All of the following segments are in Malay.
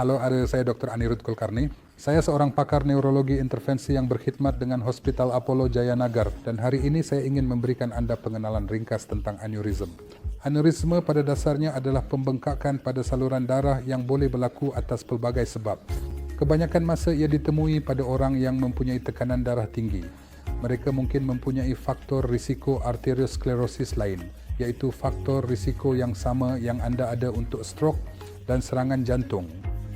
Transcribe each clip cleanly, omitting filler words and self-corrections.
Halo, saya Dr. Anirudh Kulkarni. Saya seorang pakar neurologi intervensi yang berkhidmat dengan Hospital Apollo Jayanagar, dan hari ini saya ingin memberikan Anda pengenalan ringkas tentang aneurism. Aneurisme pada dasarnya adalah pembengkakan pada saluran darah yang boleh berlaku atas pelbagai sebab. Kebanyakan masa ia ditemui pada orang yang mempunyai tekanan darah tinggi. Mereka mungkin mempunyai faktor risiko arteriosklerosis lain, iaitu faktor risiko yang sama yang Anda ada untuk stroke dan serangan jantung.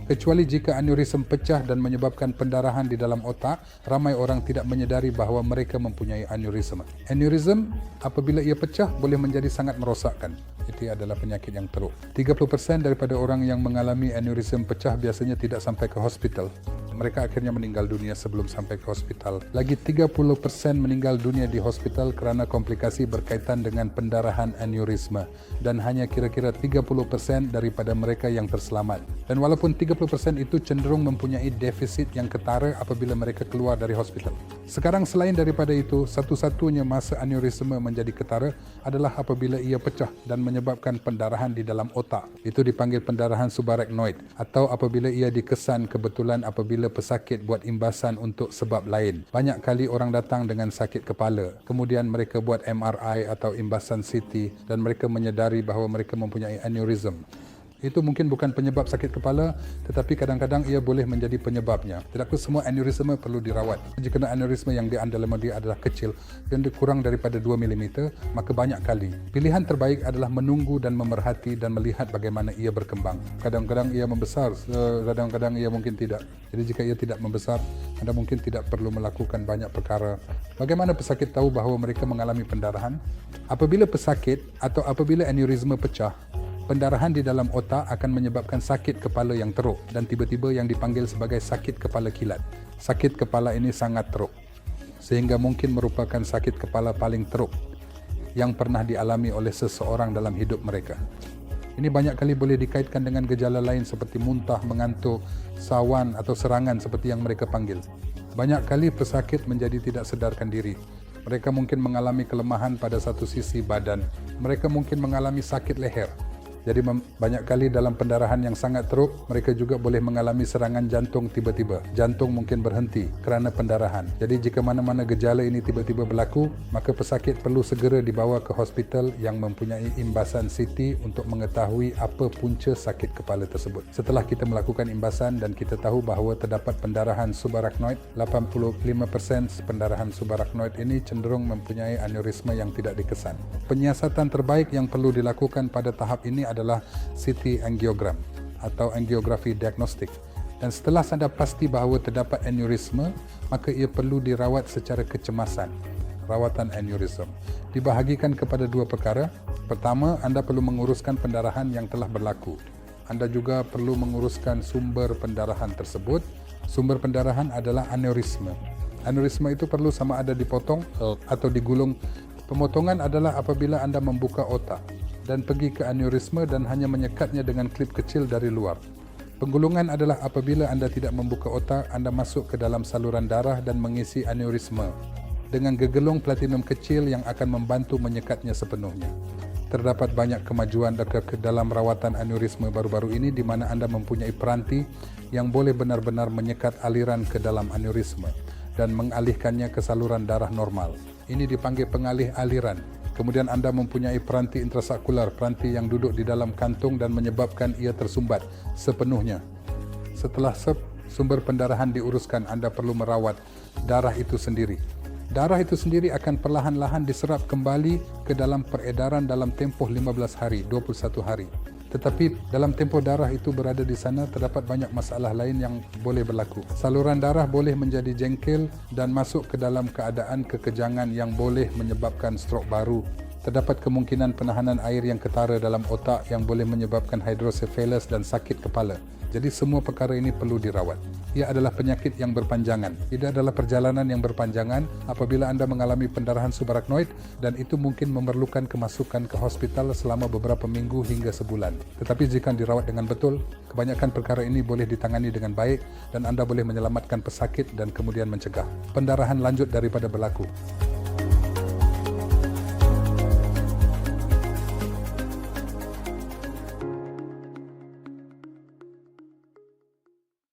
Kecuali jika aneurism pecah dan menyebabkan pendarahan di dalam otak, ramai orang tidak menyedari bahawa mereka mempunyai aneurism. Aneurism, apabila ia pecah, boleh menjadi sangat merosakkan. Itu adalah penyakit yang teruk. 30% daripada orang yang mengalami aneurism pecah biasanya tidak sampai ke hospital. Mereka akhirnya meninggal dunia sebelum sampai ke hospital. Lagi 30% meninggal dunia di hospital kerana komplikasi berkaitan dengan pendarahan aneurisma. Dan hanya kira-kira 30% daripada mereka yang terselamat. Dan walaupun 30% itu cenderung mempunyai defisit yang ketara apabila mereka keluar dari hospital. Sekarang selain daripada itu, satu-satunya masa aneurisma menjadi ketara adalah apabila ia pecah dan menyebabkan pendarahan di dalam otak. Itu dipanggil pendarahan subarachnoid. Atau apabila ia dikesan kebetulan apabila pesakit buat imbasan untuk sebab lain. Banyak kali orang datang dengan sakit kepala. Kemudian mereka buat MRI atau imbasan CT dan mereka menyedari bahawa mereka mempunyai aneurism. Itu mungkin bukan penyebab sakit kepala, tetapi kadang-kadang ia boleh menjadi penyebabnya. Tidak semua aneurisma perlu dirawat. Jika aneurisma yang di dalam dia adalah kecil dan kurang daripada 2 mm, maka banyak kali. Pilihan terbaik adalah menunggu dan memerhati dan melihat bagaimana ia berkembang. Kadang-kadang ia membesar, kadang-kadang ia mungkin tidak. Jadi jika ia tidak membesar, Anda mungkin tidak perlu melakukan banyak perkara. Bagaimana pesakit tahu bahawa mereka mengalami pendarahan? Apabila pesakit atau apabila aneurisma pecah, pendarahan di dalam otak akan menyebabkan sakit kepala yang teruk dan tiba-tiba yang dipanggil sebagai sakit kepala kilat. Sakit kepala ini sangat teruk, sehingga mungkin merupakan sakit kepala paling teruk yang pernah dialami oleh seseorang dalam hidup mereka. Ini banyak kali boleh dikaitkan dengan gejala lain seperti muntah, mengantuk, sawan atau serangan seperti yang mereka panggil. Banyak kali pesakit menjadi tidak sedarkan diri. Mereka mungkin mengalami kelemahan pada satu sisi badan. Mereka mungkin mengalami sakit leher. Jadi banyak kali dalam pendarahan yang sangat teruk, mereka juga boleh mengalami serangan jantung tiba-tiba. Jantung mungkin berhenti kerana pendarahan. Jadi jika mana-mana gejala ini tiba-tiba berlaku, maka pesakit perlu segera dibawa ke hospital yang mempunyai imbasan CT untuk mengetahui apa punca sakit kepala tersebut. Setelah kita melakukan imbasan dan kita tahu bahawa terdapat pendarahan subarachnoid, 85% pendarahan subarachnoid ini cenderung mempunyai aneurisma yang tidak dikesan. Penyiasatan terbaik yang perlu dilakukan pada tahap ini adalah CT angiogram atau angiografi diagnostik. Dan setelah anda pasti bahawa terdapat aneurisma, maka ia perlu dirawat secara kecemasan. Rawatan aneurism dibahagikan kepada dua perkara. Pertama, anda perlu menguruskan pendarahan yang telah berlaku. Anda juga perlu menguruskan sumber pendarahan tersebut. Sumber pendarahan adalah aneurisma. Aneurisma itu perlu sama ada dipotong atau digulung. Pemotongan adalah apabila anda membuka otak dan pergi ke aneurisma dan hanya menyekatnya dengan klip kecil dari luar. Penggulungan adalah apabila anda tidak membuka otak, anda masuk ke dalam saluran darah dan mengisi aneurisma dengan gegelung platinum kecil yang akan membantu menyekatnya sepenuhnya. Terdapat banyak kemajuan dalam rawatan aneurisma baru-baru ini di mana anda mempunyai peranti yang boleh benar-benar menyekat aliran ke dalam aneurisma dan mengalihkannya ke saluran darah normal. Ini dipanggil pengalih aliran. Kemudian anda mempunyai peranti intrasarkular, peranti yang duduk di dalam kantung dan menyebabkan ia tersumbat sepenuhnya. Setelah sumber pendarahan diuruskan, anda perlu merawat darah itu sendiri. Darah itu sendiri akan perlahan-lahan diserap kembali ke dalam peredaran dalam tempoh 15 hari, 21 hari. Tetapi dalam tempoh darah itu berada di sana, terdapat banyak masalah lain yang boleh berlaku. Saluran darah boleh menjadi jengkel dan masuk ke dalam keadaan kekejangan yang boleh menyebabkan stroke baru. Terdapat kemungkinan penahanan air yang ketara dalam otak yang boleh menyebabkan hidrosefalus dan sakit kepala. Jadi semua perkara ini perlu dirawat. Ia adalah penyakit yang berpanjangan. Ia adalah perjalanan yang berpanjangan apabila anda mengalami pendarahan subarachnoid dan itu mungkin memerlukan kemasukan ke hospital selama beberapa minggu hingga sebulan. Tetapi jika dirawat dengan betul, kebanyakan perkara ini boleh ditangani dengan baik dan anda boleh menyelamatkan pesakit dan kemudian mencegah pendarahan lanjut daripada berlaku.